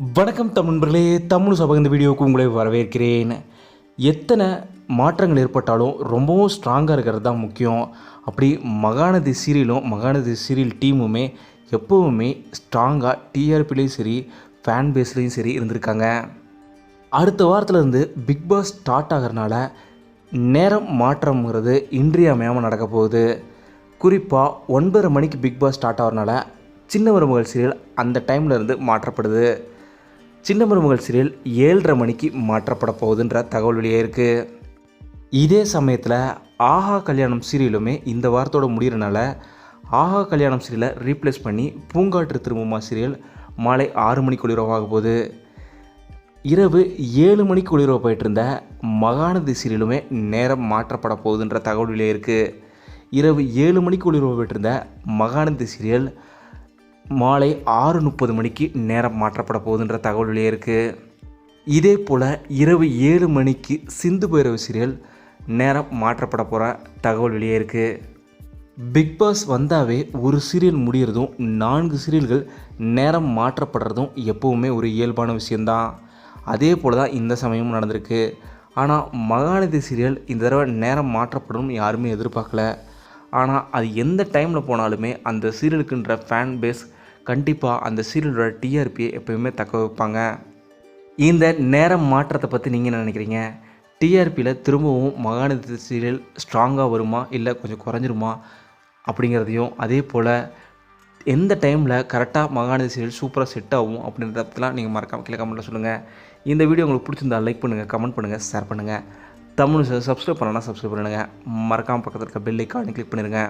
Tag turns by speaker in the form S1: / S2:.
S1: வணக்கம் நண்பர்களே, தமிழ் சபை இந்த வீடியோவுக்கு உங்களை வரவேற்கிறேன். எத்தனை மாற்றங்கள் ஏற்பட்டாலும் ரொம்பவும் ஸ்ட்ராங்காக இருக்கிறது தான் முக்கியம். அப்படி மகாநதி சீரியல் டீமுமே எப்போவுமே ஸ்ட்ராங்காக டிஆர்பிலையும் சரி ஃபேன் பேஸ்லேயும் சரி இருந்திருக்காங்க. அடுத்த வாரத்துலேருந்து பிக் பாஸ் ஸ்டார்ட் ஆகிறனால நேரம் மாற்றம்ங்கிறது இன்றியமையாமல் நடக்க போகுது. குறிப்பாக 9:30 மணிக்கு பிக் பாஸ் ஸ்டார்ட் ஆகிறனால சின்ன மருமகள் சீரியல் அந்த டைமில் இருந்து மாற்றப்படுது. சின்ன மருமகள் சீரியல் 7:30 மணிக்கு மாற்றப்பட போகுதுன்ற தகவல் வெளியே இருக்குது. இதே சமயத்தில் ஆஹா கல்யாணம் சீரியலுமே இந்த வாரத்தோடு முடிகிறனால ஆஹா கல்யாணம் சீரியலை ரீப்ளேஸ் பண்ணி பூங்காற்று திரும்புமா சீரியல் மாலை 6 மணிக்கு ஒளிபரப்பாக போகுது. இரவு 7 மணிக்கு ஒளிபரப்பு போயிட்டு இருந்த மகாநதி சீரியலுமே நேரம் மாற்றப்பட போகுதுன்ற தகவல் வெளியே இருக்குது. இரவு 7 மணிக்கு ஒளிபரப்பு போயிட்டு இருந்த மகாநதி சீரியல் மாலை 6:30 மணிக்கு நேரம் மாற்றப்பட போகுதுன்ற தகவல் வெளியே இருக்குது. இதே போல் இரவு 7 மணிக்கு சிந்து பைரவி சீரியல் நேரம் மாற்றப்பட போகிற தகவல் வெளியே இருக்குது. பிக் பாஸ் வந்தாவே ஒரு சீரியல் முடிகிறதும் 4 சீரியல்கள் நேரம் மாற்றப்படுறதும் எப்போவுமே ஒரு இயல்பான விஷயந்தான். அதே போல் தான் இந்த சமயமும் நடந்திருக்கு. ஆனால் மகாநதி சீரியல் இந்த தடவை நேரம் மாற்றப்படும் யாருமே எதிர்பார்க்கல. ஆனால் அது எந்த டைமில் போனாலுமே அந்த சீரியலுக்குன்ற ஃபேன் பேஸ் கண்டிப்பாக அந்த சீரியலோட டிஆர்பியை எப்போயுமே தக்க வைப்பாங்க. இந்த நேரம் மாற்றத்தை பற்றி நீங்கள் என்ன நினைக்கிறீங்க? டிஆர்பியில் திரும்பவும் மகாநதி சீரியல் ஸ்ட்ராங்காக வருமா இல்லை கொஞ்சம் குறைஞ்சிருமா அப்படிங்கிறதையும், அதே போல் எந்த டைமில் கரெக்டாக மகாநதி சீரியல் சூப்பராக செட் ஆகும் அப்படின்றத பற்றிலாம் நீங்கள் மறக்காமல் கீழே கமெண்ட்டில் சொல்லுங்கள். இந்த வீடியோ உங்களுக்கு பிடிச்சிருந்தால் லைக் பண்ணுங்கள், கமெண்ட் பண்ணுங்கள், ஷேர் பண்ணுங்கள். தமிழ் சப்ஸ்கிரைப் பண்ணலாம், சப்ஸ்கிரைப் பண்ணுங்கள். மறக்காமல் பக்கத்தில் இருக்க பெல் ஐக்கானை கிளிக் பண்ணிடுங்க.